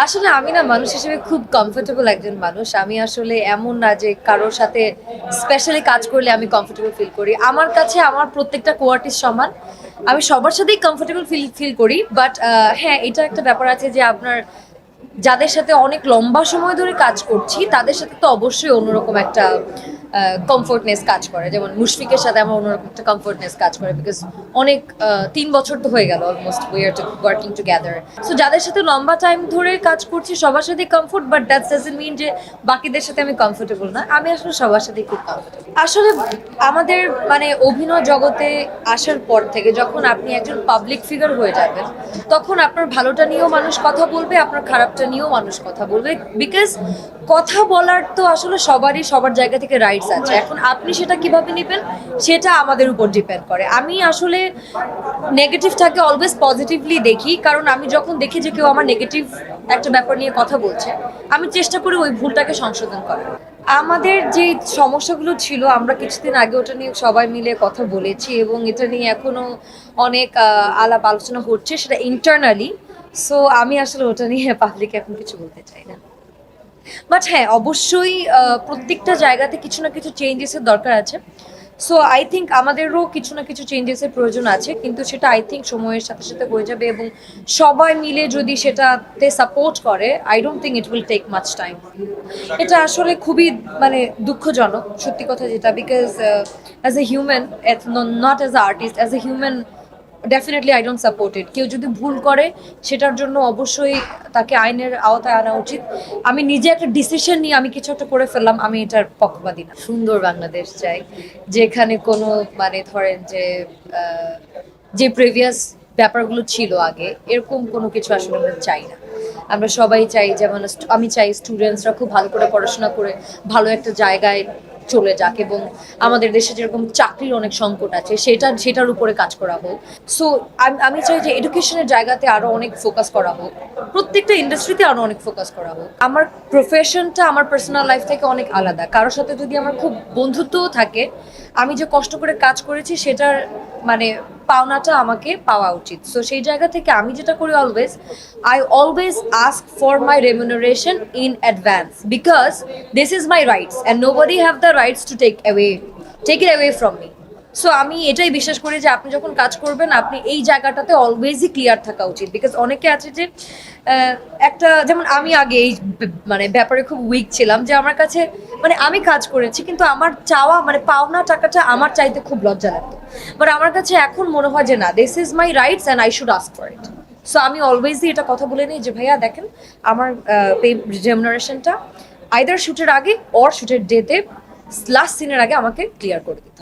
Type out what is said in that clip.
আসলে আমি না মানুষ হিসেবে খুব কমফোর্টেবল একজন মানুষ। আমি আসলে এমন না যে কারোর সাথে স্পেশালি কাজ করলে আমি কমফোর্টেবল ফিল করি। আমার কাছে আমার প্রত্যেকটা কো-আর্টিস্ট সমান। আমি সবার সাথেই কমফোর্টেবল ফিল করি। বাট হ্যাঁ, এটা একটা ব্যাপার আছে যে আপনার যাদের সাথে অনেক লম্বা সময় ধরে কাজ করছি তাদের সাথে তো অবশ্যই অন্যরকম একটা কমফোর্টনেস কাজ করে। যেমন মুশফিকের সাথে আমার অন্যরকম একটা কমফোর্টনেস কাজ করে বিকজ অনেক 3 বছর তো হয়ে গেল almost we are working together. So যাদের সাথে লম্বা টাইম ধরে কাজ করছি সবার সাথে comfort, but that's doesn't mean যে বাকিদের সাথে আমি কমফোর্টেবল না। আমি আসলে সবার সাথেই খুব কমফোর্টেবল। আসলে আমাদের মানে অভিনয় জগতে আসার পর থেকে যখন আপনি একজন পাবলিক ফিগার হয়ে যাবেন তখন আপনার ভালোটা নিয়েও মানুষ কথা বলবে, আপনার খারাপটা নিয়েও মানুষ কথা বলবে। বিকজ কথা বলার তো আসলে সবারই সবার জায়গা থেকে রাইটস আছে। এখন আপনি সেটা কিভাবে নেবেন সেটা আমাদের উপর ডিপেন্ড করে। আমি আসলে নেগেটিভটাকে অলওয়েজ পজিটিভলি দেখি, কারণ আমি যখন দেখি যে কেউ আমার নেগেটিভ একটা ব্যাপার নিয়ে কথা বলছে আমি চেষ্টা করি ওই ভুলটাকে সংশোধন করার। আমাদের যে সমস্যাগুলো ছিল আমরা কিছুদিন আগে ওটা নিয়ে সবাই মিলে কথা বলেছি এবং এটা নিয়ে এখনো অনেক আলাপ আলোচনা হচ্ছে সেটা ইন্টারনালি। সো আমি আসলে ওটা নিয়ে পাবলিক এখন কিছু বলতে চাই না। বাট হ্যাঁ, অবশ্যই প্রত্যেকটা জায়গাতে কিছু না কিছু চেঞ্জেসের দরকার আছে। সো আই থিঙ্ক আমাদেরও কিছু না কিছু চেঞ্জেসের প্রয়োজন আছে, কিন্তু সেটা আই থিঙ্ক সময়ের সাথে সাথে হয়ে যাবে এবং সবাই মিলে যদি সেটাতে সাপোর্ট করে I don't think it will take much time. এটা আসলে খুবই মানে দুঃখজনক সত্যি কথা যেটা, because as a human, not as a artist, as a human definitely I don't support it. কেউ যদি ভুল করে সেটার জন্য অবশ্যই তাকে আইনের আওতায় আনা উচিত। আমি নিজে একটা ডিসিশন নিয়ে আমি কিছু একটা করে ফেললাম, আমি এটার পক্ষপাতী না। সুন্দর বাংলাদেশ চাই যেখানে কোনো মানে ধরেন যে যে প্রিভিয়াস ব্যাপারগুলো ছিল আগে এরকম কোনো কিছু আসলে আমরা চাই না। আমরা সবাই চাই, যেমন আমি চাই স্টুডেন্টসরা খুব ভালো করে পড়াশোনা করে ভালো একটা জায়গায় চলে যাক এবং আমাদের দেশে যেরকম চাকরির অনেক সংকট আছে সেটার উপরে কাজ করা হোক। সো আমি চাই যে এডুকেশনের জায়গাতে আরো অনেক ফোকাস করা হোক, প্রত্যেকটা ইন্ডাস্ট্রিতে আরো অনেক ফোকাস করা হোক। আমার প্রফেশনটা আমার পার্সোনাল লাইফ থেকে অনেক আলাদা। কারোর সাথে যদি আমার খুব বন্ধুত্বও থাকে, আমি যে কষ্ট করে কাজ করেছি সেটার মানে পাওনাটা আমাকে পাওয়া উচিত। সো সেই জায়গা থেকে আমি যেটা করি I always ask for my remuneration in advance because this is my rights and nobody have the rights to take it away from me. So আমি এটাই বিশ্বাস করি যে আপনি যখন কাজ করবেন আপনি এই জায়গাটাতে অলওয়েজই ক্লিয়ার থাকা উচিত। বিকজ অনেকে আছে যে একটা, যেমন আমি আগে এই মানে ব্যাপারে খুব উইক ছিলাম যে আমার কাছে মানে আমি কাজ করেছি কিন্তু আমার চাওয়া মানে পাওনা টাকাটা আমার চাইতে খুব লজ্জা লাগতো। বাট আমার কাছে এখন মনে হয় যে না, this is my rights and I should ask for it. So আমি অলওয়েজই এটা কথা বলে নিই যে ভাইয়া দেখেন আমার পে রেমুনারেশনটা আইদার শুটের আগে অর শুটের ডেতে লাস্ট সিনের আগে আমাকে ক্লিয়ার করে দিতে।